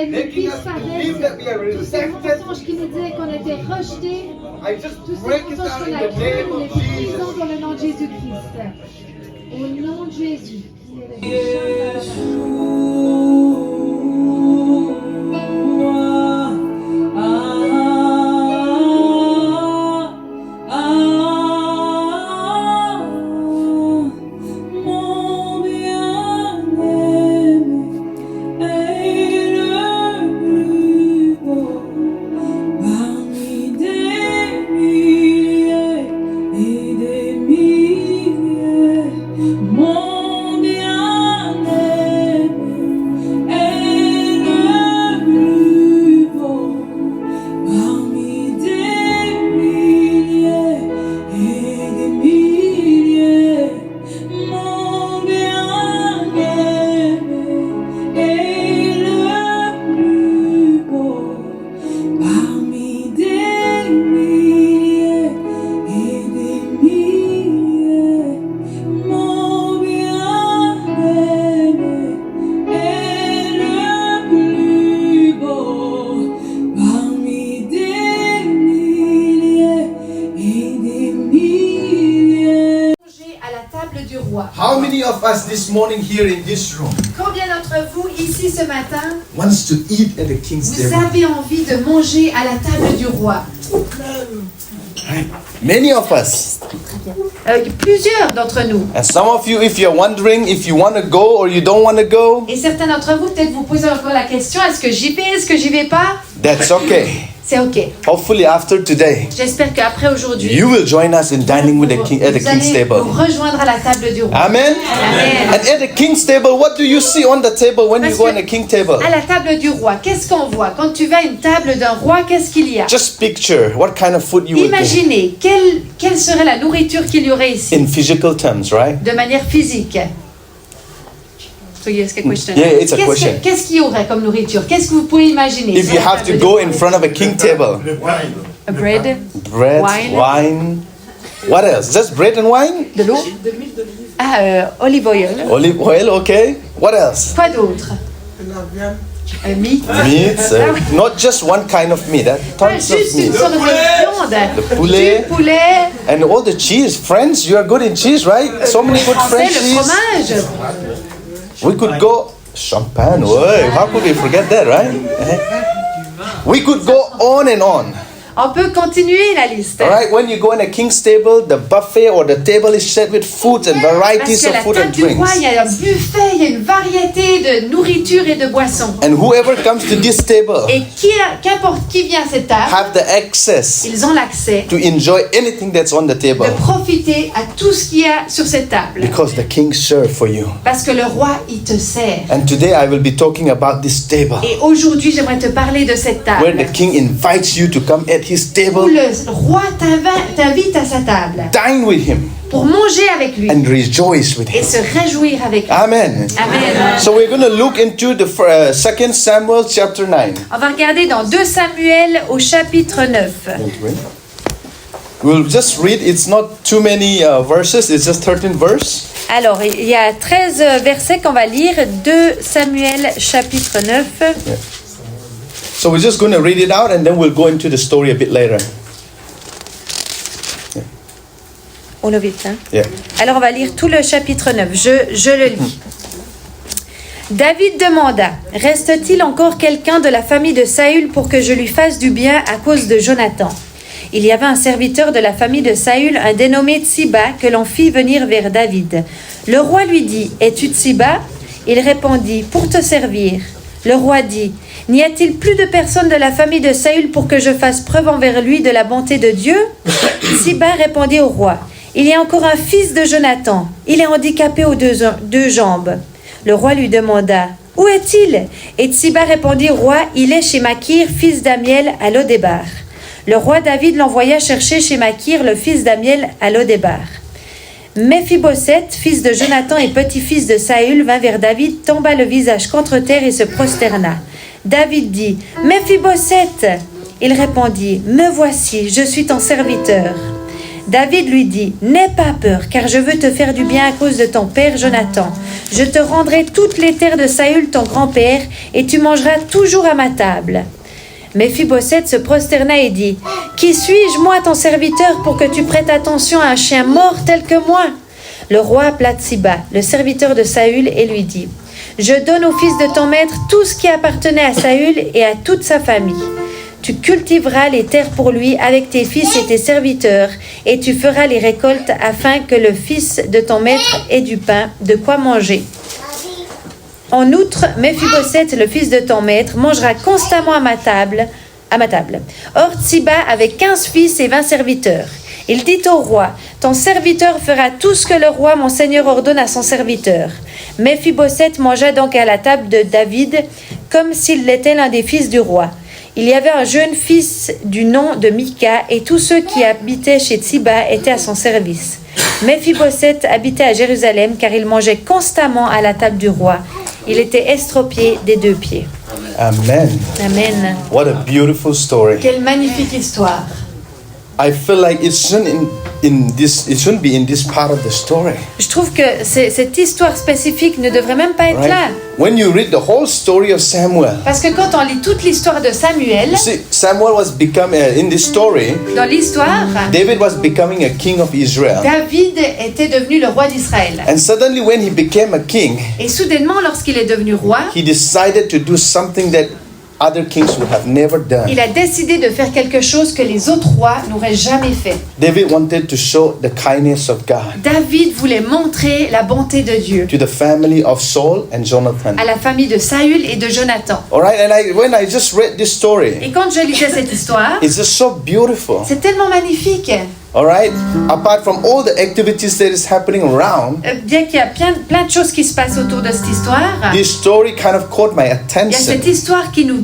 making us believe that we are rejected. Qui nous disait qu'on était rejetés. I just Tous ces break it mensonges down qu'on in a the créés, name nous les of Jesus. brisons dans le nom de Jésus-Christ. Au nom de Jésus. How many of us this morning here in this room Combien d'entre vous ici ce matin, wants to eat at the king's vous table? avez envie de manger à la table du roi? Many of us. Plusieurs d'entre nous. And some of you, if you're wondering if you want to go or you don't want to go, Et certains d'entre vous, peut-être vous posez encore la question, est-ce que j'y vais, est-ce que j'y vais pas? that's okay. C'est ok. Hopefully after today, J'espère qu'après aujourd'hui, you will join us in dining with the king at the vous king's allez table. nous rejoindre à la table du roi. Amen. Amen. And at the king's table, what do you see on the table when you Parce go que on the king table? À la table du roi, qu'est-ce qu'on voit? Quand tu vas à une table d'un roi, qu'est-ce qu'il y a? Just picture what kind of food you would get Imaginez, quelle serait la nourriture qu'il y aurait ici? in physical terms, right? De manière physique. So you ask a question. Yeah, it's a question. Qu'est-ce qu'il y aurait comme nourriture? Qu'est-ce que vous pouvez imaginer? If sur you la have table to du go roi? in front of a king table, A bread, bread, Wine. wine, what else? Just bread and wine? de l'eau. Olive oil. Olive oil, okay. What else? Quoi d'autre? Meat. Meat, not just one kind of meat, Pas tons of juste une meat. sorte de viande. Le poulet. Du poulet. And all the cheese. Friends, you are good in cheese, right? So many good Français, French le cheese. fromage. We could go champagne. Whoa, how could we forget that, right? We could go on and on. On peut continuer la liste. All right, when you go in a king's table, the buffet or the table is set with foods and Parce varieties que of la food table and du roi, drinks. il y a un buffet, il y a une variété de nourriture et de boissons. And whoever comes to this table Et qu'importe qui vient à cette table, have the access ils ont l'accès to enjoy anything that's on the table de profiter à tout ce qu'il y a sur cette table. because the king served for you. Parce que le roi, il te sert. And today I will be talking about this table Et aujourd'hui, j'aimerais te parler de cette where table. the king invites you to come at his Où table, le roi t'invite à sa table dine with him, pour manger avec lui and rejoice with et him. se réjouir avec lui. Amen. Amen. So we're going to look into the 2 Samuel chapter 9. On va regarder dans 2 Samuel au chapitre 9. We'll just read. It's not too many verses. It's just 13 verses. Alors, il y a 13 versets qu'on va lire. 2 Samuel chapitre 9. So we're just going to read it out and then we'll go into the story a bit later. On le vite, hein? Yeah. Alors, on va lire tout le chapitre 9. Je le lis. David demanda, « Reste-t-il encore quelqu'un de la famille de Saül pour que je lui fasse du bien à cause de Jonathan ?» Il y avait un serviteur de la famille de Saül, un dénommé Tsiba, que l'on fit venir vers David. Le roi lui dit, « Es-tu Tsiba ?» Il répondit, « Pour te servir. » Le roi dit, « N'y a-t-il plus de personne de la famille de Saül pour que je fasse preuve envers lui de la bonté de Dieu ?» Tsiba répondit au roi, « Il y a encore un fils de Jonathan. Il est handicapé aux deux jambes. » Le roi lui demanda, « Où est-il » Et Tsiba répondit au roi, « Il est chez Makir, fils d'Amiel, à Lodébar. » Le roi David l'envoya chercher chez Makir, le fils d'Amiel, à Lodébar. Méphibosheth, fils de Jonathan et petit-fils de Saül, vint vers David, tomba le visage contre terre et se prosterna. David dit, « Méphibosheth » Il répondit, « Me voici, je suis ton serviteur. » David lui dit, « N'aie pas peur, car je veux te faire du bien à cause de ton père Jonathan. Je te rendrai toutes les terres de Saül, ton grand-père, et tu mangeras toujours à ma table. » Méphibosheth se prosterna et dit, « Qui suis-je, moi, ton serviteur, pour que tu prêtes attention à un chien mort tel que moi ?» Le roi appela Tsiba, le serviteur de Saül, et lui dit, « Je donne au fils de ton maître tout ce qui appartenait à Saül et à toute sa famille. Tu cultiveras les terres pour lui avec tes fils et tes serviteurs, et tu feras les récoltes afin que le fils de ton maître ait du pain, de quoi manger. En outre, Méphibosheth, le fils de ton maître, mangera constamment à ma table. Or, Tsiba avait 15 fils et 20 serviteurs. Il dit au roi, « Ton serviteur fera tout ce que le roi, mon seigneur, ordonne à son serviteur. » Méphibosheth mangea donc à la table de David comme s'il était l'un des fils du roi. Il y avait un jeune fils du nom de Mika, et tous ceux qui habitaient chez Tsiba étaient à son service. Méphibosheth habitait à Jérusalem, car il mangeait constamment à la table du roi. Il était estropié des 2 pieds. Amen. Amen. What a beautiful story. Quelle magnifique histoire. I feel like it shouldn't be in this part of the story. Je trouve que cette histoire spécifique ne devrait même pas être là. When you read the whole story of Samuel, Parce que quand on lit toute l'histoire de Samuel, you see, Samuel was in this story, dans l'histoire, David was becoming a king of Israel. David était devenu le roi d'Israël. And suddenly when he became a king, Et soudainement, lorsqu'il est devenu roi, he decided to do something that other kings would have never done. il a décidé de faire quelque chose que les autres rois n'auraient jamais fait. David wanted to show the kindness of God David voulait montrer la bonté de Dieu to the family of Saul and Jonathan. à la famille de Saül et de Jonathan. All right, and when I just read this story, Et quand je lisais cette histoire, it's just so beautiful. c'est tellement magnifique. All right, apart from all the activities that is happening around, Bien qu'il y a plein de choses qui se passent autour de cette histoire, this story kind of caught my il y a attention. cette histoire qui nous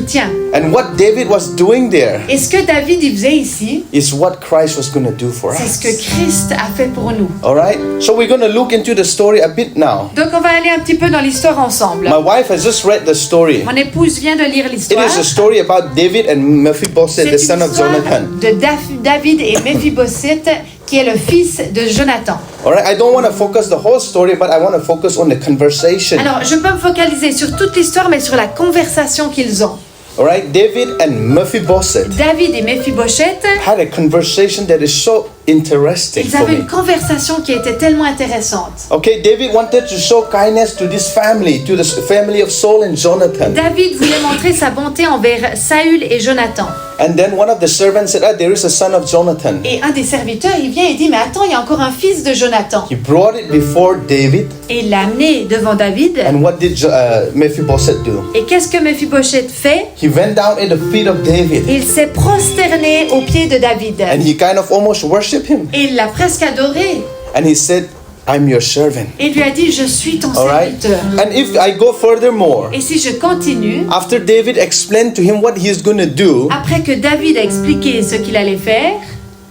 tient. And what David was doing there Et ce que David y faisait ici, is what Christ was going to do for c'est ce us. que Christ a fait pour nous. All right, so we're going to look into the story a bit now. Donc on va aller un petit peu dans l'histoire ensemble. My wife has just read the story. Mon épouse vient de lire It l'histoire. is a story about David and Mephibosheth, C'est the son une of histoire Jonathan. de David et Méphibosheth, qui est le fils de Jonathan. All right, I don't want to focus the whole story, but I want to focus on the conversation. Alors, je peux me focaliser sur toute l'histoire, mais sur la conversation qu'ils ont. All right, David and Mephibosheth David et Méphibosheth, had a conversation that is so interesting ils for avaient me. une conversation qui était tellement intéressante. Okay, David wanted to show kindness to this family, to the family of Saul and Jonathan. David voulait montrer sa bonté envers Saül et Jonathan. And then one of the servants said, there is a son of Jonathan. Et un des serviteurs, il vient et dit, mais attends, il y a encore un fils de Jonathan. He brought it before David. Et il l'a amené devant David. And what did Mephibosheth do? Et qu'est-ce que Méphibosheth fait? He went down at the feet of David. Il s'est prosterné aux pieds de David. And he kind of almost worshipped him. Et il l'a presque adoré. And he said, I'm your servant. Et il lui a dit, je suis ton All right? serviteur. And if I go furthermore, Et si je continue, after David explained to him what he's going to do, après que David a expliqué ce qu'il allait faire,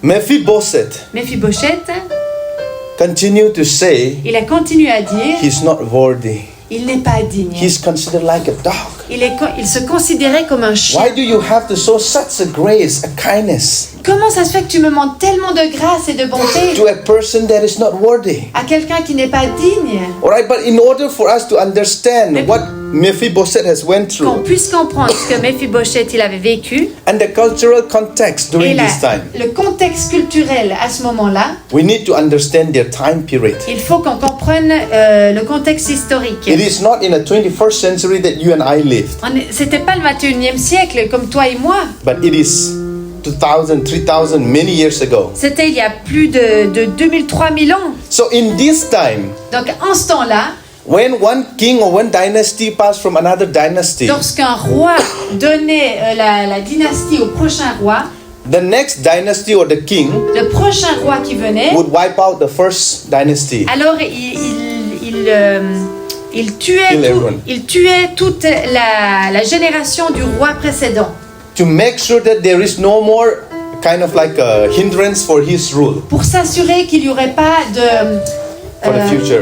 Mephibosheth Méphibosheth, continued to say, il a continué à dire, he's not worthy. il n'est pas digne. He's considered like a dog. Il se considérait comme un chien. Why do you have to show such a grace, a kindness Comment ça se fait que tu me montres tellement de grâce et de bonté to a person that is not worthy? à quelqu'un qui n'est pas digne? All right, but in order for us to understand what Mephibosheth has went Qu'on through puisse comprendre ce que Méphibosheth il avait vécu and the cultural context et during this time, le contexte culturel à ce moment-là, we need to understand their time period. il faut qu'on comprenne le contexte historique. It is not in the 21st century that you and I lived, C'était pas le 21e siècle comme toi et moi. but it is 2000, 3000, many years ago. C'était il y a plus de 2000-3000 ans. So in this time, Donc en ce temps-là, when one king or one dynasty passed from another dynasty, lorsqu'un roi donnait la dynastie au prochain roi, the next dynasty or the king le prochain roi qui venait, would wipe out the first dynasty. alors il tuait toute la génération du roi précédent To make sure that there is no more kind of like a hindrance for his rule pour s'assurer qu'il n'y aurait pas for the future.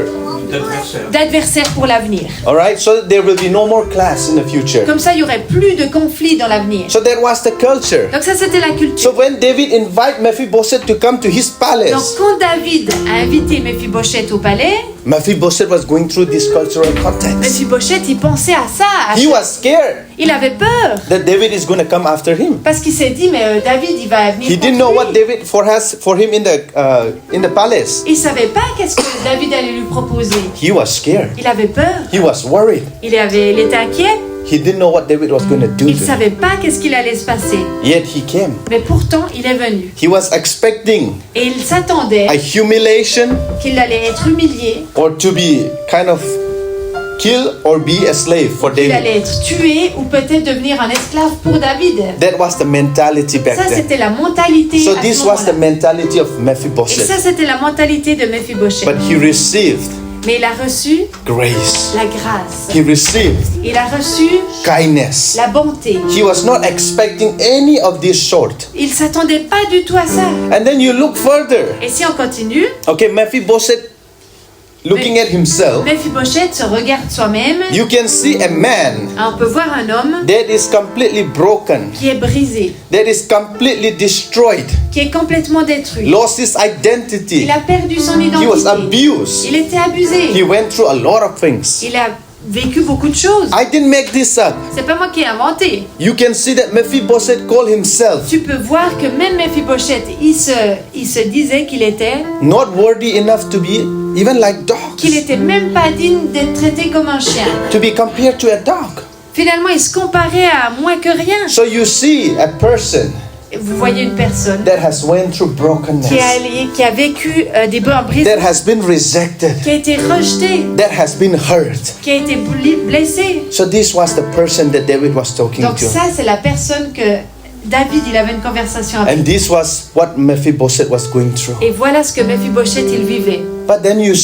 d'adversaires pour l'avenir. All right, so that there will be no more clash in the future. Comme ça, il n'y aurait plus de conflits dans l'avenir. So that was the culture. Donc ça, c'était la culture. So when David invited Mephibosheth to come to his Donc palace, quand David a invité Méphibosheth au palais, Mephibosheth was going through this cultural context. Mephibosheth, il pensait à ça. He was scared Il avait peur. that David is going to come after him. Parce qu'il s'est dit, mais David, il va venir He didn't know contre what lui. David for him in the palace. Il savait pas qu'est-ce que David allait lui proposer. He was scared. Il avait peur. He was worried. Il était inquiet. He didn't know what David was going to do Il to him. savait pas qu'est-ce qu'il allait se passer. Yet he came. Mais pourtant, il est venu. He was expecting Et il s'attendait a humiliation qu'il allait être humilié, or to be kind of killed or be a slave for qu'il David. allait être tué ou peut-être devenir un esclave pour David. That was the mentality back Ça, then. c'était la mentalité So à this ce was the moment-là. mentality of Et Mephibosheth. ça, c'était la mentalité de Mephibosheth. But he received Mais il a reçu grace. la grâce. He received Il a reçu kindness. la bonté. He was not expecting any of this sort. Il s'attendait pas du tout à ça. And then you look further. Et si on continue, Okay, Mephibosheth looking at himself. Mephibosheth se regarde soi-même. You can see a man On peut voir un homme that is completely broken, qui est brisé, that is completely destroyed, qui est complètement détruit. lost his identity. Il a perdu son He was identité. abused. Il était abusé. He went through a lot of things. Il a vécu beaucoup de choses. I didn't make this up. C'est pas moi qui ai inventé. You can see that Mephibosheth called himself Tu peux voir que même Mephibosheth, il se disait qu'il était not worthy enough to be even like qu'il dogs, était même pas digne d'être traité comme un chien. to be compared to a dog. Finalement, il se comparait à moins que rien. So you see a person Vous voyez une personne that has went through brokenness, qui a vécu des brisures, that has been rejected, qui a été rejeté, that has been hurt. qui a été blessé. So this was the person that David was talking Donc to. ça, c'est la personne que David, il avait une conversation avec. And this was what Mephibosheth was going through. Et voilà ce que Mephibosheth, il vivait. But then you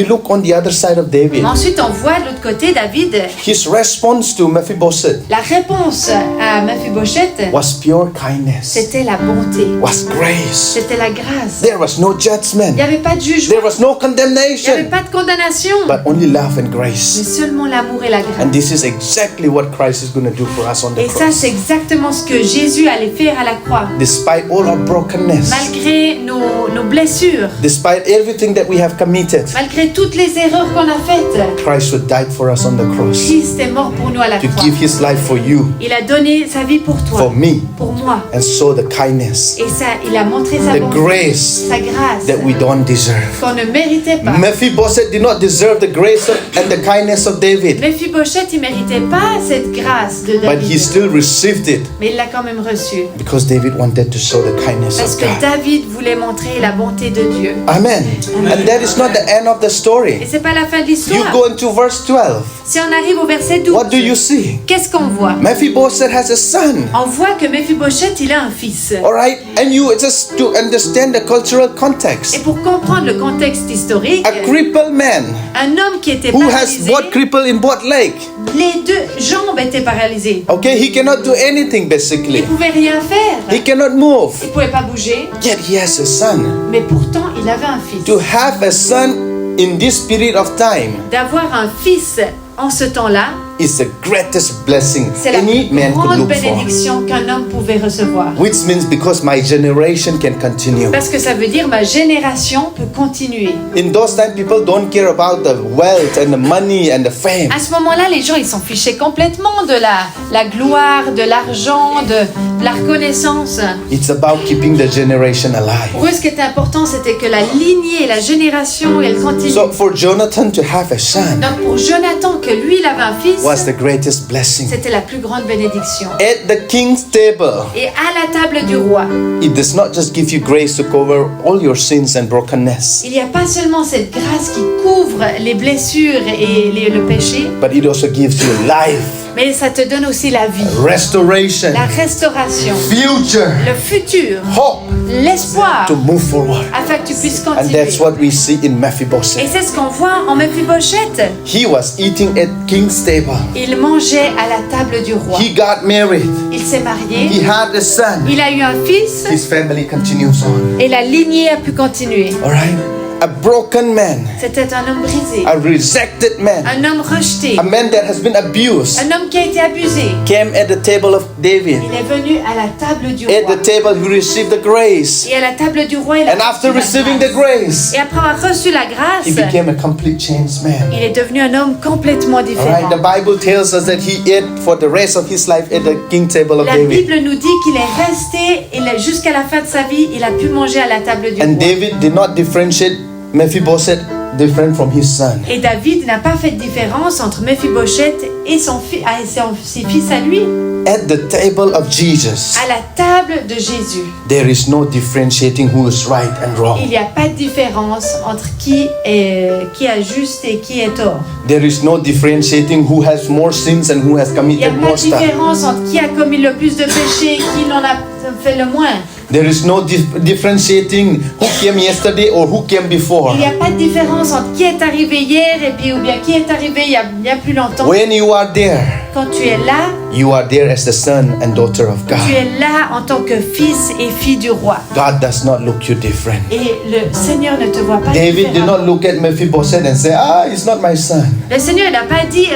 look on the other side of David. Ensuite, on voit de l'autre côté David. His response to Mephibosheth La réponse à Mephibosheth, was pure kindness, c'était la bonté, was grace. c'était la grâce. There was no Il judgment. n'y avait pas de jugement, There was no il n'y avait condemnation, pas de condamnation, but only love and mais grace. seulement l'amour et la grâce. And this is exactly what Christ is going to do for us on the Et ça, cross. c'est exactement ce que Jésus allait faire à la croix. Despite all our brokenness, Malgré nos blessures, despite everything that we have committed, malgré toutes les erreurs qu'on a faites, Christ would die for us on the cross Christ est mort pour nous à la to croix. give his life for you, Il a donné sa vie pour toi, for me, pour moi. and show the kindness, Et ça, il a montré sa the bonté, grace sa grâce, that we don't deserve. qu'on ne méritait pas. Mephibosheth did not deserve the grace and the kindness of David, Mephibosheth, il méritait pas cette grâce de but he David, still received it mais il l'a quand même reçue. because David wanted to show the kindness Parce of que God. David voulait montrer la bonté de Dieu. Amen. And that is not the end of the Et story. c'est pas la fin de You l'histoire. go into verse 12. Si on arrive au verset 12, What do you see? qu'est-ce qu'on voit? Mephibosheth has a son. On voit que Mephibosheth, il a un fils. All right, and you just to understand the cultural Et context. pour comprendre le contexte historique, A crippled man un homme qui était who has paralysé, what crippled in what leg? les deux jambes étaient paralysées. Okay, he cannot do anything Il basically. pouvait rien faire. He cannot move. Il pouvait pas bouger, Yet he has a son. mais pourtant il avait un fils. To have a son in this period of time D'avoir un fils en ce temps-là, is the greatest blessing c'est la any plus man could grande look for. bénédiction qu'un homme pouvait recevoir. Which means because my generation can continue. Parce que ça veut dire ma génération peut continuer. In those times, people don't care about the wealth and the money and the fame. À ce moment-là, les gens ils s'en fichaient complètement de la gloire, de l'argent, de la reconnaissance. It's about keeping the generation alive. Pour eux, ce qui était important, c'était que la lignée, la génération, elle continue. So for Jonathan to have a son Donc pour Jonathan, que lui, il avait un fils, was the greatest blessing. c'était la plus grande bénédiction. At the king's table, Et à la table du roi, it does not just give you grace to cover all your sins and brokenness, il n'y a pas seulement cette grâce qui couvre les blessures et le péché, but it also gives you life, mais ça te donne aussi la vie, restoration, la restauration, future, le futur, hope l'espoir, to move forward. afin que tu puisses And continuer. that's what we see in Et Mephibosheth. c'est ce qu'on voit en Mephibosheth. He was eating at king's table. Il mangeait à la table du roi. He got married. Il s'est He marié. had a son. Il a eu un fils His family continues on. et la lignée a pu continuer. All right? a broken man, C'était un homme brisé, a rejected man, un homme rejeté, a man that has been abused, un homme qui a été abusé. came at the table of David. Il est venu à la table du At roi. the table, he received the grace. Et à la table du roi, il a And after reçu la receiving the grâce. grace, Et après avoir reçu la grâce, he became a complete changed man. il est devenu un homme complètement All right, différent. the Bible tells us that he ate for the rest of his life at the king table of La David. Bible nous dit qu'il est resté jusqu'à la fin de sa vie, il a pu manger à la table du And roi. David did not differentiate Mephibosheth different from his son. Et David n'a pas fait de différence entre Mephibosheth et ses fils à lui. At the table of Jesus, À la table de Jésus, there is no differentiating who is right and il wrong. n'y a pas de différence entre qui a juste et qui est tort. There is no differentiating who has more sins and who has Il n'y a committed pas more de stuff. différence entre qui a commis le plus de péchés et qui n'en a fait le moins. There is no differentiating who came yesterday or who came before. Il n'y a pas de différence entre qui est arrivé hier et puis ou bien qui est arrivé il y a plus longtemps. When you are there, Quand tu es là, you are there as the son and daughter of tu God. es là en tant que fils et fille du roi. God does not look you different. Et le Seigneur ne te voit pas David did différemment. not look at Mephibosheth and say, he's not my son. Le Seigneur n'a pas dit,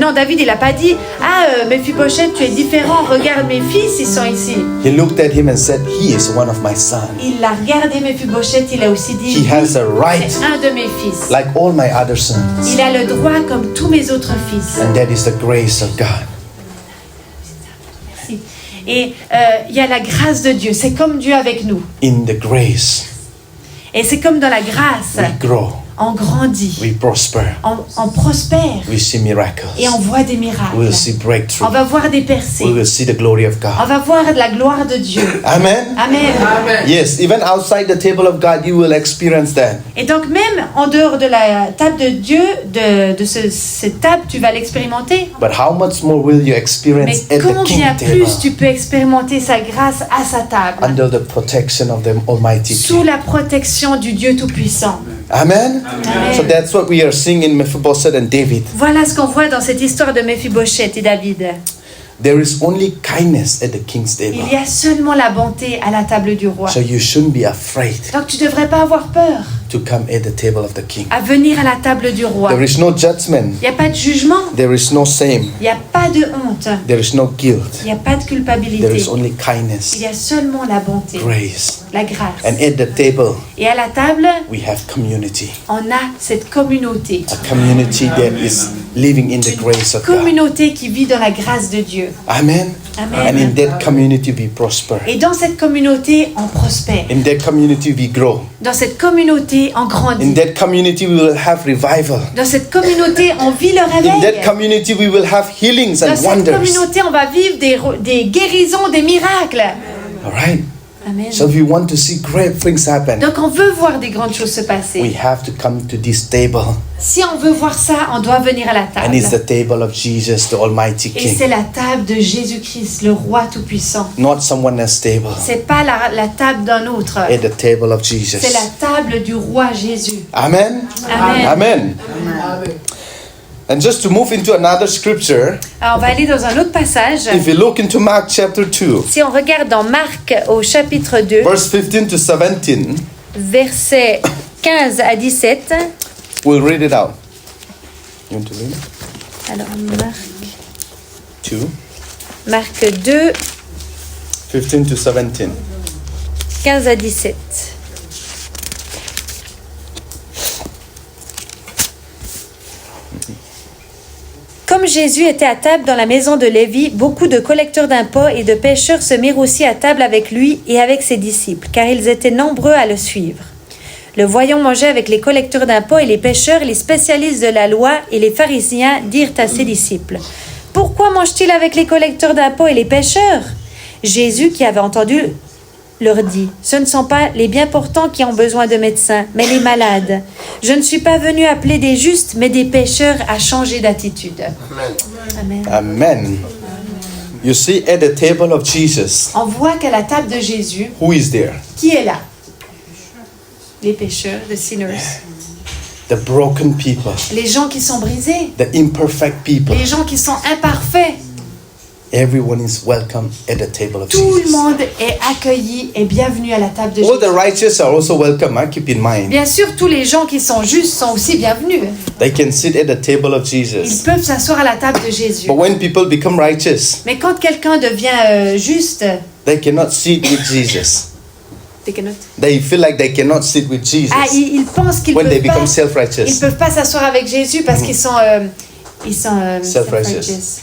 non, David il n'a pas dit, Mephibosheth tu es différent, regarde mes fils ils sont ici. He looked at him and said, he is one of my sons. Il a regardé Mephibosheth, il a aussi dit, He has a right c'est un de mes fils. like all my other sons. Il a le droit comme tous mes autres fils. And that is the grace of God. Merci. Et il y a la grâce de Dieu, c'est comme Dieu avec nous. In the grace, Et c'est comme dans la grâce, we grow, on grandit, we prosper, on prospère we see miracles, et on voit des we will miracles. see On breakthrough, va voir des we percées, will see the glory of on God. va voir de la gloire de Dieu. Amen. Amen. Yes, even outside the table of God, you will experience that. Et donc même en dehors de la table de Dieu, cette table, tu vas l'expérimenter. But how much more will you experience Mais at the king combien table plus tu peux expérimenter sa grâce à sa table, under the protection of the Almighty sous King? la protection du Dieu Tout-Puissant. Amen. Amen. So that's what we are seeing in Mephibosheth and David. Voilà ce qu'on voit dans cette histoire de Mephibosheth et David. There is only kindness at the king's table. Il y a seulement la bonté à la table du roi. So you shouldn't be afraid Donc tu ne devrais pas avoir peur to come at the table of the king. à venir à la table du roi. There is no judgment. Il n'y a pas de jugement, There is no shame. il n'y a pas de honte, There is no guilt. il n'y a pas de There culpabilité. is only Il kindness, y a seulement la bonté, grace. la grâce. And at the table, Et à la table, we have community. on a cette communauté. A community that is living in the grace of God. Communauté qui vit dans la grâce de Dieu. Amen. Amen. And in that community, we prosper. Et dans cette communauté, on prospère. In that community, we grow. Dans cette communauté, on In grandit. that community, we will have revival. Dans cette communauté, on vit le In that réveil. community, we will have healings Dans and cette wonders. communauté, on va vivre des guérisons, des miracles. All right. Amen. So if we want to see great things happen, Donc on veut voir des grandes choses se we passer. have to come to this table. Si on veut voir ça, on doit venir à la And it's the table. table of Jesus, the Almighty Et King. c'est la table de Jésus-Christ, le roi tout-puissant. Not someone else's table. C'est pas la table d'un autre. At the table of Jesus. C'est la table du roi Jésus. Amen. Amen. Amen. And just to move into another scripture, Alors on va aller dans un autre passage. if we look into Mark chapter 2, Si on regarde dans Marc au chapitre 2, verse 15 to 17, versets 15 à 17. we'll read it out. You want to read it? Alors Marc 2, 15 to 17. 15 à 17. Comme Jésus était à table dans la maison de Lévi, beaucoup de collecteurs d'impôts et de pêcheurs se mirent aussi à table avec lui et avec ses disciples, car ils étaient nombreux à le suivre. Le voyant manger avec les collecteurs d'impôts et les pêcheurs, les spécialistes de la loi et les pharisiens dirent à ses disciples: « Pourquoi mange-t-il avec les collecteurs d'impôts et les pêcheurs ?» Jésus, qui avait entendu, leur dit: « Ce ne sont pas les bien portants qui ont besoin de médecins, mais les malades. Je ne suis pas venu appeler des justes, mais des pécheurs à changer d'attitude. » Amen. Amen. You see, at the table of Jesus, On voit qu'à la table de Jésus, who is there? qui est là? Les pécheurs, les sinners. The broken people, Les gens qui sont brisés. the imperfect people. Les gens qui sont imparfaits. Everyone is welcome at the table of Tout le Jesus. monde est accueilli et bienvenu à la table de All the Jésus. righteous are also welcome, keep in mind. Bien sûr, tous les gens qui sont justes sont aussi bienvenus. They can sit at the table of Ils Jesus. peuvent s'asseoir à la table de Jésus. But when people become righteous, Mais quand quelqu'un devient juste, they cannot sit with Jesus. They feel like they cannot sit with Jesus ils pensent qu'ils when they peuvent pas, become ils self-righteous. peuvent pas s'asseoir avec Jésus parce qu'ils sont Self-righteous.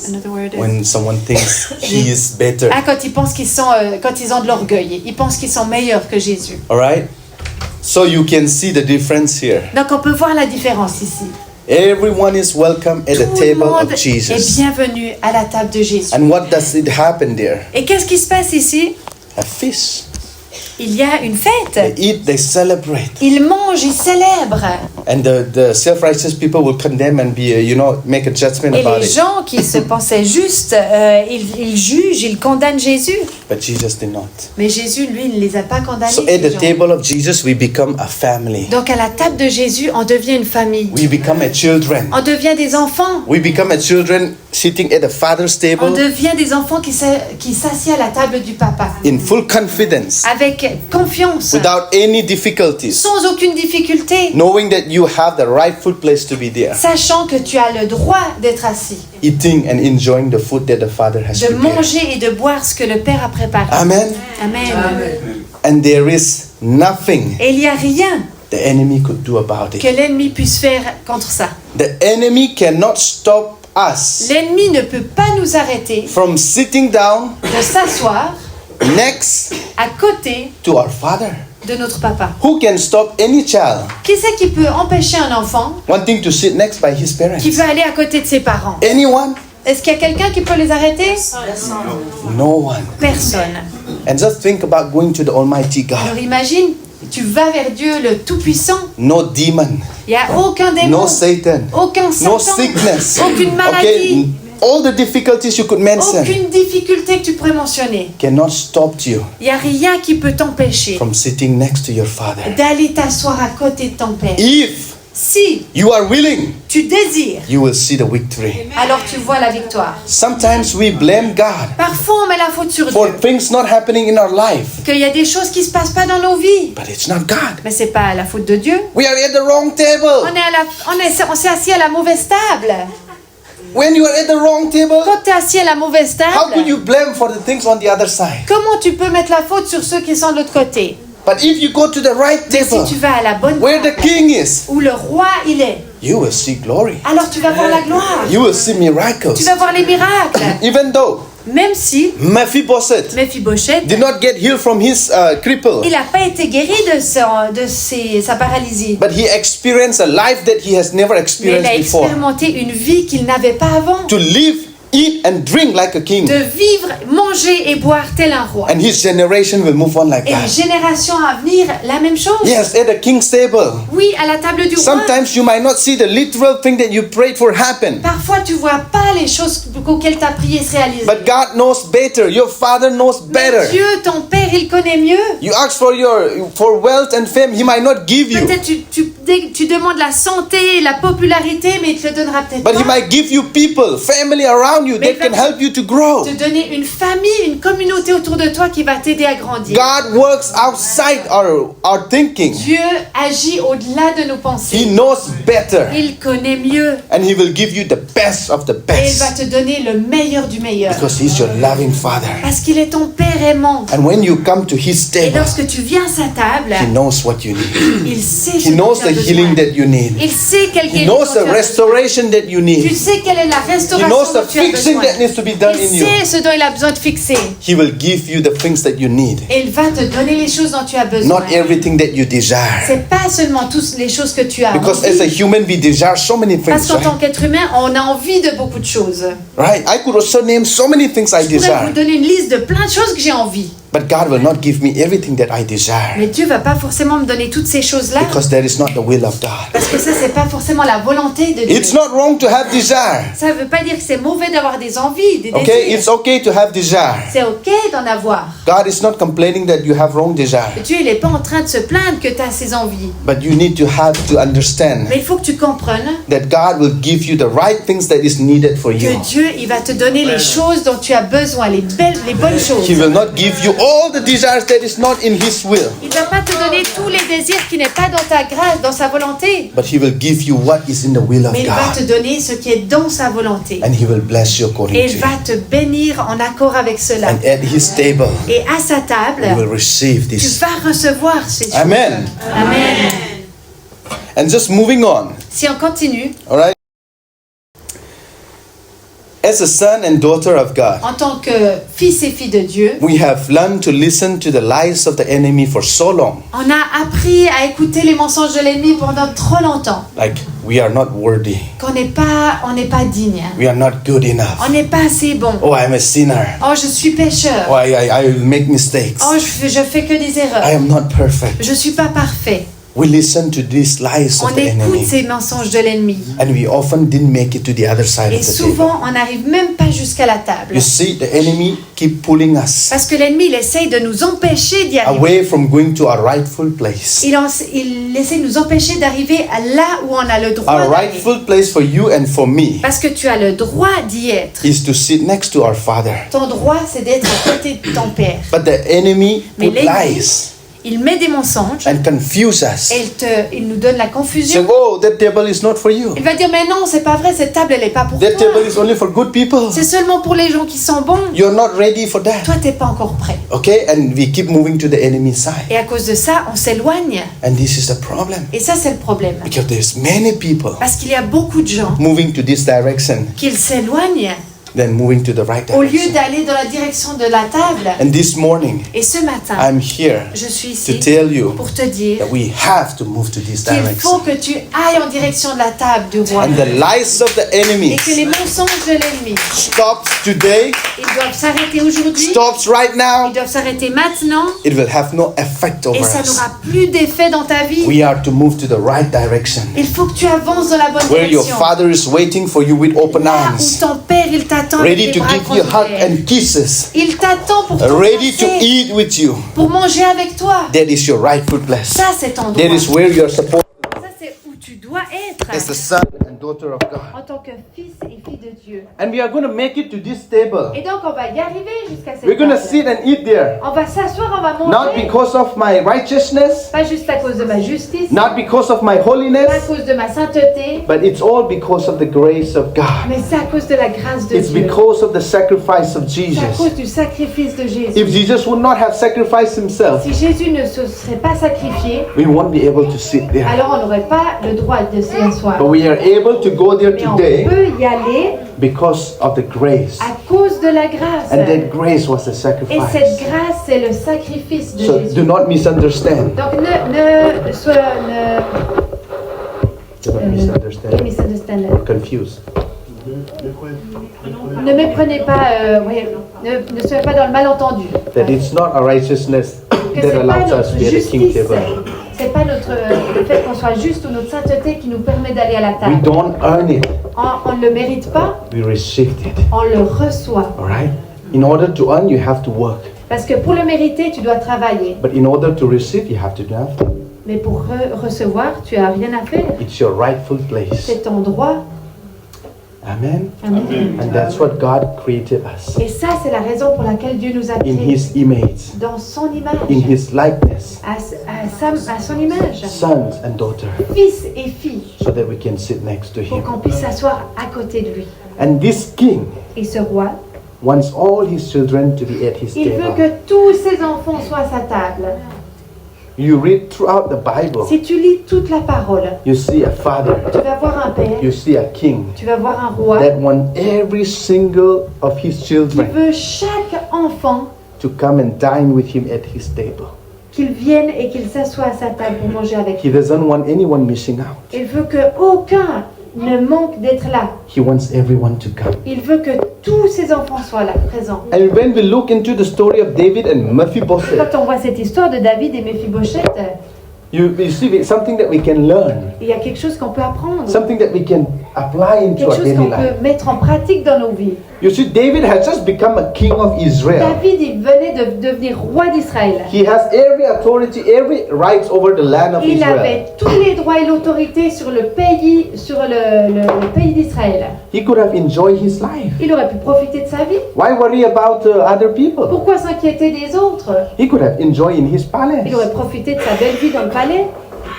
Another word. When someone thinks he is better. Ah, quand ils pensent qu'ils sont, quand ils ont de l'orgueil, ils pensent qu'ils sont meilleurs que Jésus. All right? So you can see the difference here. Donc on peut voir la différence ici. Everyone is welcome at the Tout le table monde of est Jesus. bienvenu à la table de Jésus. And what does it happen there? Et qu'est-ce qui se passe ici? A feast. Il y a une They fête. eat, they celebrate. Ils mangent, ils célèbrent. And the self-righteous people will condemn and be, make a judgment Et about les it. gens qui se pensaient justes, ils jugent, ils condamnent Jésus. But Jesus did not. Mais Jésus, lui, ne les a pas condamnés. So at ces the gens. table of Jesus, we become a family. Donc à la table de Jésus, on devient une famille. We become a children. On devient des enfants. We become a children sitting at the Father's On table devient des enfants qui s'assiedent à la table du Papa. in full confidence, Avec confiance. without any difficulties, Sans aucune difficulté. knowing that you have the rightful place to be there, Sachant que tu as le droit d'être assis. eating and enjoying the food that the Father has De prepared. manger et de boire ce que le Père a préparé. Amen. Amen. And there is nothing Et il n'y a rien the enemy could do about que it. l'ennemi puisse faire contre ça. The enemy cannot stop us L'ennemi ne peut pas nous arrêter from sitting down de s'asseoir next à côté to our Father. de notre Papa. Who can stop any child Qui c'est qui peut empêcher un enfant wanting to sit next by his parents? qui veut aller à côté de ses parents? Anyone? Est-ce qu'il y a quelqu'un qui peut les arrêter? No one. Personne. And just think about going to the Almighty Alors God. imagine, tu vas vers Dieu le Tout-Puissant. No demon, Il n'y a aucun démon, no Satan, aucun no Satan, sickness. aucune maladie, Okay, all the difficulties you could mention aucune difficulté que tu pourrais mentionner. cannot stop you Il n'y a rien qui peut t'empêcher from sitting next to your Father. d'aller t'asseoir à côté de ton Père. If Si you are willing, tu désires, you will see the victory. alors tu vois la victoire. Sometimes we blame God Parfois on met la faute sur for Dieu, things not happening in our life, qu'il y a des choses qui se passent pas dans nos vies. but it's not God. Mais c'est pas la faute de Dieu. We are at the wrong table. On s'est assis à la mauvaise table. When you are at the wrong table, Quand tu es assis à la mauvaise how could table, you blame for the things on the other side? comment tu peux mettre la faute sur ceux qui sont de l'autre côté? But if you go to the right Mais si table, tu vas à la bonne where the table, king is, où le roi il est, you will see glory. alors tu vas voir la gloire. You will see miracles. Tu vas voir les miracles. Even though Même si Mephibosheth Mephibosheth, did not get healed from his cripple, il n'a pas été guéri de sa paralysie. but he experienced a life that he has never Mais il experienced a before. expérimenté une vie qu'il n'avait pas avant. To live, eat, and drink like a king. De vivre, manger et boire tel un roi. And his generation will move on like Et les that. générations à venir, la même chose. Yes, at the king's table. Oui, à la table du roi. Sometimes you might not see the literal thing that you prayed for happen. Parfois, tu vois pas les choses auxquelles tu as prié se réaliser. But God knows better. Your Father knows Mais better. Dieu, ton Père, il connaît mieux. You ask for wealth and fame, He might not give you. Peut-être tu demandes la santé, la popularité, mais il te le donnera peut-être But He pas. might give you people, family around you Mais that can il va help you to grow. te donner une famille, une communauté autour de toi qui va t'aider à grandir. God works outside our thinking. Dieu agit au-delà de nos He pensées. knows better. Il connaît mieux And He will give you the best of the et il va best. te donner le meilleur du meilleur. Because He's your loving Father. Parce qu'il est ton Père aimant. And when you come to His Et table, lorsque tu viens à sa table, He knows what you need. il sait ce He knows dont tu as the healing besoin. that you need. Il sait quel He guérison knows tu the as besoin. restoration that you Tu need. sais quelle est la He restauration knows dont the tu as fixing besoin. that needs to be done in Il you. sait ce dont il a besoin de fixer. He will give you the things that you need. Et il va te donner les choses dont tu as besoin. Not everything that you desire. C'est pas seulement toutes les choses que tu as Because as a envie. human, we desire so many Parce things, qu'en tant right? qu'être humain, on a envie de beaucoup de choses. Right? I could also name so many things I Je pourrais vous desire. donner une liste de plein de choses que j'ai envie. But God will not give me everything that I desire. Mais Dieu va pas forcément me donner toutes ces choses-là. Because that is not the will of God. Parce que ça, c'est pas forcément la volonté de Dieu. It's not wrong to have desire. Ça veut pas dire que c'est mauvais d'avoir des envies, des Okay, désirs. it's okay to have desire. C'est ok d'en avoir. God is not complaining that you have wrong desire. Dieu, il est pas en train de se plaindre que tu as ces envies. But you need to have to understand Mais il faut que tu comprennes that God will give you the right things that is needed for you. que Dieu, il va te donner les choses dont tu as besoin, les bonnes choses. He will not give you all the desires that is not in His will. Il va pas te donner tous les désirs qui n'est pas dans ta grâce, dans sa volonté. But He will give you what is in the will of Mais il va te God. donner ce qui est dans sa volonté. And He will bless you Et according il to va it. te bénir en accord avec cela. And at His table, Et à sa table, you will receive tu this. vas recevoir ces choses. Amen. Amen. And just moving on, Si on continue, all right? As a son and daughter of God, en tant que fils et fille de Dieu, we have learned to listen to the lies of the enemy for so long. on a appris à écouter les mensonges de l'ennemi pendant trop longtemps. Like, we are not worthy. On n'est pas digne. We are not good enough. On n'est pas assez bon. Oh, I'm a sinner. Oh, je suis pécheur. Oh, I will make mistakes. Oh, je fais que des I erreurs. am not perfect. Je suis pas parfait. We listen to these lies On of the écoute enemy. ces mensonges de l'ennemi. And we often didn't make it to the other side Et of the table. souvent, on n'arrive même pas jusqu'à la table. You see, the enemy keep pulling us Parce que l'ennemi, il essaye de nous empêcher d'y arriver. away from going to our rightful place. Il essaie de nous empêcher d'arriver à là où on a le droit Our d'aller. rightful place for you and for me Parce que tu as le droit d'y être. is to sit next to our Father. Ton droit, c'est d'être à côté de ton Père. But the enemy Mais put l'ennemi, lies il met des mensonges and confuse us. et il nous donne la Say, confusion. oh, that table is not for you. Il va dire, mais non, c'est pas vrai, cette table, elle est pas pour That toi. table is only for good people. C'est seulement pour les gens qui sont bons. You're not ready for that. Toi, t'es pas encore prêt. Okay, and we keep moving to the enemy side. Et à cause de ça, on s'éloigne. And this is the problem. Et ça, c'est le problème. Because there's many people Parce qu'il y a beaucoup de gens moving to this direction qui s'éloignent than moving to the right au lieu direction. d'aller dans la direction de la table. And this morning, Et ce matin, I'm here je suis to ici tell you pour te dire that we have to move to this qu'il faut direction. que tu ailles en direction de la table du roi. And the lies of the enemy Et que les mensonges de l'ennemi, stops today, ils doivent s'arrêter aujourd'hui. stops right now. Ils doivent s'arrêter maintenant. It will have no effect over Et ça us. n'aura plus d'effet dans ta vie. We are to move to the right direction, Il faut que tu avances dans la bonne where your direction. Father is waiting for you with open Là où arms, ton Père, il t'attend avec ready les to bras give you a hug croisés. and kisses, Il t'attend pour ready to t'embrasser, eat with you. pour manger avec toi. That is your rightful place. Ça, c'est ton droit. That is where you are supposed Ça, c'est où tu dois être as the son and daughter of God. en tant que fils et fille de Dieu. And we are going to make it to this table. Et donc, on va y arriver jusqu'à cette We're going to table. sit and eat there. On va s'asseoir, on va Not manger. because of my righteousness, Pas juste à cause de ma justice, not because of my pas à holiness, cause de ma sainteté, but it's all because of the grace of God. mais c'est à cause de la grâce de It's Dieu. because of the sacrifice of C'est à Jesus. cause du sacrifice de Jésus. If Jesus would not have sacrificed himself, Si Jésus ne se serait pas sacrifié, we won't be able to sit there. alors on n'aurait pas le droit de s'y asseoir. But we are able to go there Mais on today peut y aller because of the grace. à cause de la grâce. And that grace was the Et cette sacrifice. grâce, c'est le sacrifice de So Jésus. do not misunderstand. Donc Do not ne misunderstand. misunderstand. Confused. Ne méprenez pas, ne soyez pas dans le malentendu. That it's not our righteousness Que that c'est pas allows us notre to be at the king justice, table. c'est pas le fait qu'on soit juste ou notre sainteté qui nous permet d'aller à la We table. don't earn it. On ne le mérite pas, We received it. on le reçoit. All right? In order to earn, you have to work. Parce que pour le mériter, tu dois travailler. But in order to receive, you have to do nothing. Mais pour recevoir, tu as rien à faire. It's your rightful place. C'est ton droit. Amen. Amen. And that's what God created us. Et ça, c'est la raison pour laquelle Dieu nous a In créés His image, dans son image, in His likeness, à son image, sons and daughters, fils et filles, so that we can sit next to pour Him. qu'on puisse s'asseoir à côté de lui. And this King Et ce roi, wants all His children to be at His il veut table. que tous ses enfants soient à sa table. You read throughout the Bible, Si tu lis toute la parole, you see a father, tu vas voir un père, you see a king tu vas voir un roi that wants every single of his qui children veut chaque enfant to come and dine with him at his table. qu'il vienne et qu'il s'assoie à sa table pour manger avec lui. He doesn't want anyone missing out. Il veut qu'aucun ne manque d'être là. He wants everyone to come. Il veut que tous ses enfants soient là, présents. And when we look into the story of David and Mephibosheth, Quand on voit cette histoire de David et Méphibosheth, you see it's something that we can learn, il y a quelque chose qu'on peut apprendre, something that we can apply into quelque our chose daily qu'on life. peut mettre en pratique dans nos vies. You see, David had just become a king of Israel. David, il venait de devenir roi d'Israël. He has every authority, every rights over the land of Il Israel. avait tous les droits et l'autorité sur le pays, le pays d'Israël. He could have enjoyed his life. Il aurait pu profiter de sa vie. Why worry about other people? Pourquoi s'inquiéter des autres? He could have enjoyed in his Il palace. aurait profité de sa belle vie dans le palais.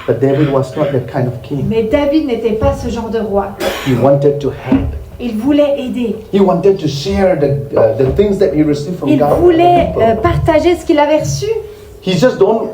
But David was not that kind of king. Mais David n'était pas ce genre de roi. He wanted to help. Il voulait aider. He wanted to share the things that he received from Il God. with voulait other people. partager ce qu'il avait reçu. He just don't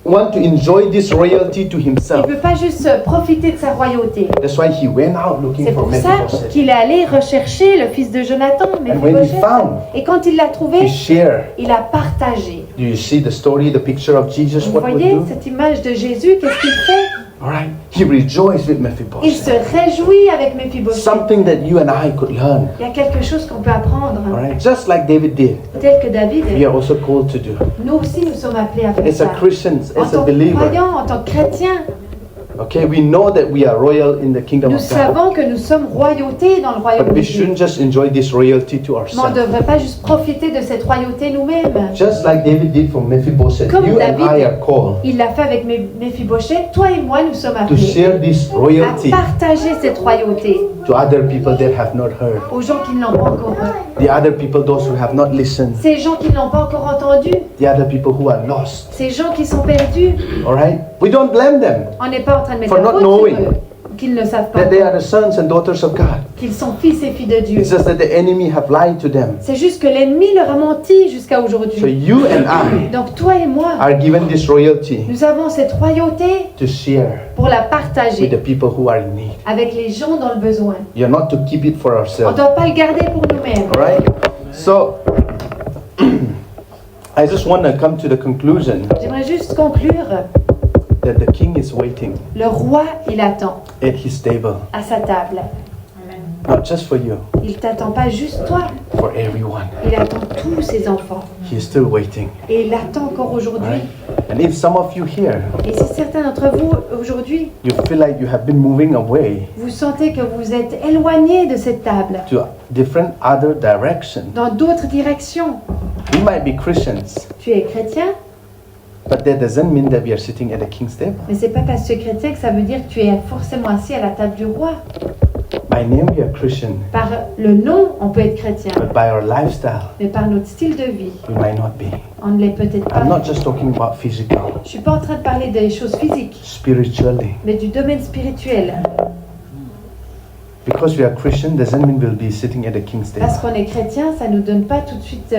want to enjoy this royalty to Il himself. ne veut pas juste profiter de sa royauté. That's why he went out looking C'est for pour ça Mephibosheth. qu'il est allé rechercher le fils de Jonathan, And when he Méphibosheth. found, Et quand il l'a he trouvé, shared. il a partagé. Do you see the story, the picture of Jesus? Vous What would voyez do? cette image de Jésus, qu'est-ce qu'il fait? All right. He rejoiced with Il Mephibosheth. se réjouit avec Méphibosheth. Something that you and I could learn. Il y a quelque chose qu'on peut apprendre, All right. Just like David did, tel que David. we are also called to do. Nous aussi, nous sommes appelés à faire As a ça. Christian, En as a tant que believer, croyants, en tant que chrétiens, okay, we know that we are royal in the kingdom nous of God. savons que nous sommes royautés dans le royaume But de we Dieu. shouldn't just enjoy this royalty to Mais on ne ourselves. devrait pas juste profiter de cette royauté nous-mêmes. Just like David did for Mephibosheth, Comme you and David. I are called Il l'a fait avec Méphibosheth. Toi et moi, nous sommes to appelés share this à royalty partager cette royauté to other people that have not heard. aux gens qui ne l'ont pas encore The other people, those who have not listened. Ces gens qui ne l'ont pas encore entendu. The other people who are lost. Ces gens qui sont perdus. All right? We don't blame them On n'est pas en train de mettre For la not faute sur knowing eux, qu'ils ne savent pas, that they are the sons and daughters of God. qu'ils sont fils et filles de Dieu. It's just that the enemy have lied to them. C'est juste que l'ennemi leur a menti jusqu'à So aujourd'hui. you and I Donc toi et moi, are given this royalty nous avons cette royauté to share pour la with partager the people who are in need. avec les gens dans le besoin. You're not to keep it for On ne ourselves. doit pas le garder pour nous-mêmes. All right? So I just want to come to the conclusion J'aimerais juste conclure. that the king is waiting Le roi, il attend at his table, à sa table. not just for you, Il t'attend pas juste toi, for everyone. il attend tous ses enfants. He is still waiting. Et il attend encore All aujourd'hui. right? And if some of you here, Et si certains d'entre vous, aujourd'hui, you feel like you have been moving away vous sentez que vous êtes éloigné de cette table, to different other directions, dans d'autres directions, we might be Christians, tu es chrétien, but that doesn't mean that we are sitting at the king's table. mais c'est pas parce que tu es chrétien que ça veut dire que tu es forcément assis à la table du roi. By name we are Christian, Par le nom, on peut être chrétien, but by our lifestyle, mais par notre style de vie, we might not be. on ne l'est peut-être pas. I'm not just talking about physical, Je suis pas en train de parler des choses physiques, spiritually. mais du domaine spirituel. Because we are Christian doesn't mean we'll be sitting at the king's table. Parce qu'on est chrétien, ça nous donne pas tout de suite.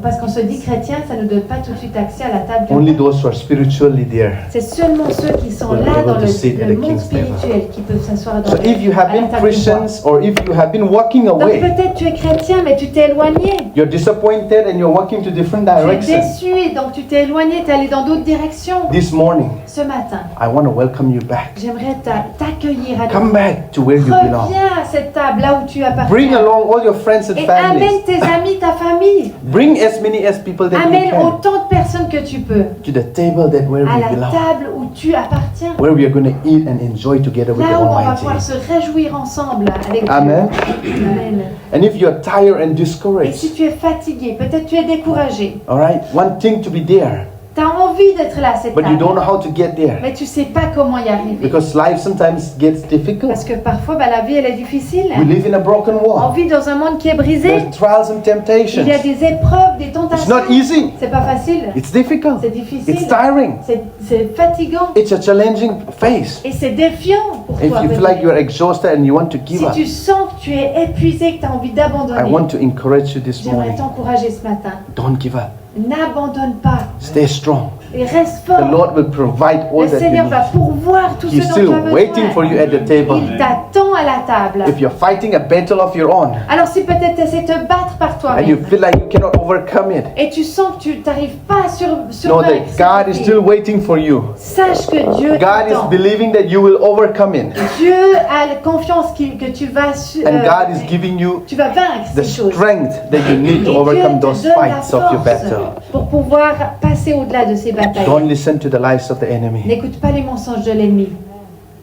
Parce qu'on se dit chrétien, ça nous donne pas tout de suite accès à la table du Only roi. those who are spiritually there. C'est seulement ceux qui sont Will be là able dans to sit at le the monde king's table. spirituel qui peuvent s'asseoir dans So if you have à la been table du roi. Christians or if you have been walking Donc away, peut-être tu es chrétien, mais tu t'es éloigné. you're disappointed and you're walking to different Tu es directions. déçu et donc tu t'es éloigné, tu es allé dans d'autres directions. This morning, Ce matin, I want to welcome you back. j'aimerais t'accueillir à Come nouveau. back to where you belong. Reviens à cette table, là où tu Bring appartiens. along all your friends and Et families. amène tes amis, ta famille. Bring as many as people that you Amène can autant de personnes que tu peux to the table that where à we la belong. table où tu appartiens. Where we are going to eat and enjoy together with the Là où on va Almighty. pouvoir se réjouir ensemble avec Amen. Dieu. Amen. And if you're tired and Et discouraged, si tu es fatigué, peut-être tu es découragé, all right, one thing to be there, tu as envie d'être là à cette but you don't table, know how to get there mais tu sais pas comment y arriver. because life sometimes gets difficult. Parce que parfois, la vie, elle est difficile. We live in a broken On world. vit dans un monde qui est brisé. There's trials and Il y a temptations. des épreuves, des It's tentations. not easy. C'est pas facile. It's difficult. C'est difficile. It's tiring. C'est fatigant. It's a challenging phase. Et c'est défiant pour If toi. you feel peut-être. like you're exhausted and you want to give Si up, tu sens que tu es épuisé, que tu as envie I d'abandonner, want to encourage you this j'aimerais morning. t'encourager ce matin. Don't give up. N'abandonne pas Stay strong. et reste The fort. Lord will provide all Le that you Seigneur va need. pourvoir tout He's ce dont tu as still waiting for besoin. you at the table. Il t'attend à la table. If you're fighting a battle of your own Alors si peut-être tu essaies de te battre par and you toi-même feel like you cannot overcome it, et tu sens que tu n'arrives pas à know survaincre that God is still waiting for you. sache que Dieu God is t'attend. believing that you will overcome it. Dieu a la confiance que tu vas And God is giving you tu vas vaincre the ces choses. strength that you need to Et overcome Dieu those te donne la fights of your battle. force pour pouvoir passer au-delà de ces batailles. Don't listen to the lies of the enemy. N'écoute pas les mensonges de l'ennemi,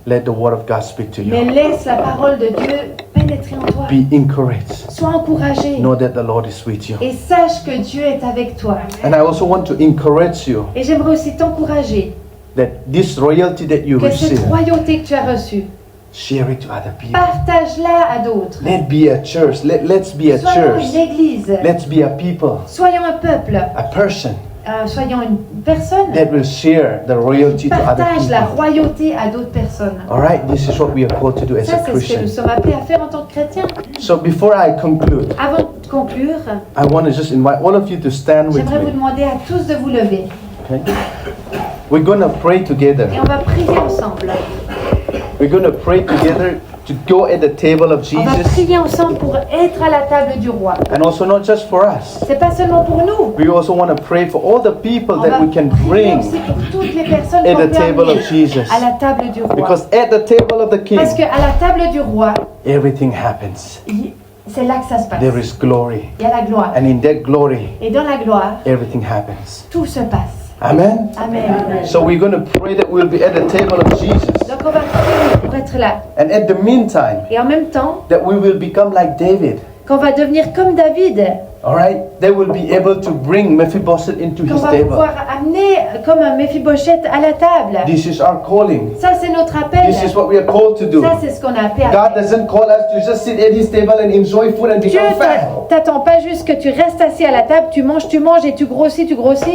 Let the word of God speak to mais you. laisse la parole de Dieu pénétrer en toi. Be encouraged. Sois encouragé Know that the Lord is with you. et sache que Dieu est avec toi. And I also want to encourage you Et j'aimerais aussi t'encourager that this royalty that you que cette receive, royauté que tu as reçue, share it to other people. partage-la à d'autres. Let's be a church. Let's be a Soyons church. une église, Let's be a people, soyons un peuple, a person soyons une personne that will share the qui royalty to other partage la people. royauté à d'autres personnes. All right, this is what we are called to do as Ça, a c'est ce que nous Christian. sommes appelés à faire en tant que chrétiens. So before I conclude, Avant de conclure, I want to just invite all of you to stand with j'aimerais vous me. demander à tous de vous lever. Okay? We're going to pray together. Et on va prier ensemble. We're going to pray together to go at the table of On va Jesus, prier ensemble pour être à la table du roi. and also not just for us. C'est pas seulement pour nous. We also want to pray for all the people On that va we can prier bring aussi pour toutes les personnes at qu'on the peut table amener of Jesus. à la table du roi. Because at the table of the King, Parce qu'à la table du roi, everything happens. c'est là que ça se passe. There is glory. Il y a la gloire. And in that glory, Et dans la gloire, everything happens. tout se passe. Amen? Amen. So we're going to pray that we'll be at the table of Jesus. Donc on va prier pour être là. And at the meantime, Et en même temps, that we will become like David. qu'on va devenir comme David, All right? They will be able to bring Mephibosheth into qu'on his va table. pouvoir amener comme un Méphibosheth à la table. This is our calling. Ça, c'est notre appel. This is what we are called to do. Ça, c'est ce qu'on a appelé à God faire. doesn't call us to just sit at his table and enjoy food and Dieu become fat. t'attend pas juste que tu restes assis à la table, tu manges et tu grossis.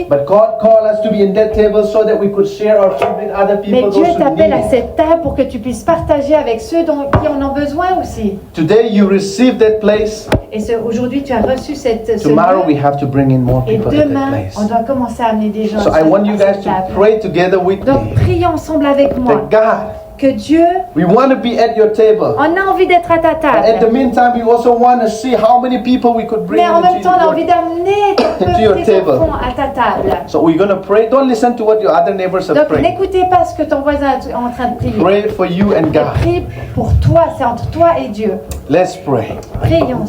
But God called us to be in that table so that we could share our food with other Mais people, Dieu those who t'appelle need à it. cette table pour que tu puisses partager avec ceux qui en ont besoin aussi. Today you receive that place. Et aujourd'hui, tu as reçu ce Tomorrow lieu. we have to bring in more Et people at that demain, place. on doit commencer à amener des gens So à I want you cette guys to table. pray together with Donc, me. priez ensemble avec moi. That God, Que Dieu, we want to be at your table. on a envie d'être à ta And at the table. meantime, we also want to see how many people we could bring Mais en même into temps, on a your. envie d'amener Into your tes table. enfants à ta table. So we're going to pray. Don't listen to what your other neighbors are Donc, praying. n'écoutez pas ce que ton voisin est en train de prier. Pray for you and Mais God. prie pour toi, c'est entre toi et Dieu. Let's pray. Prions.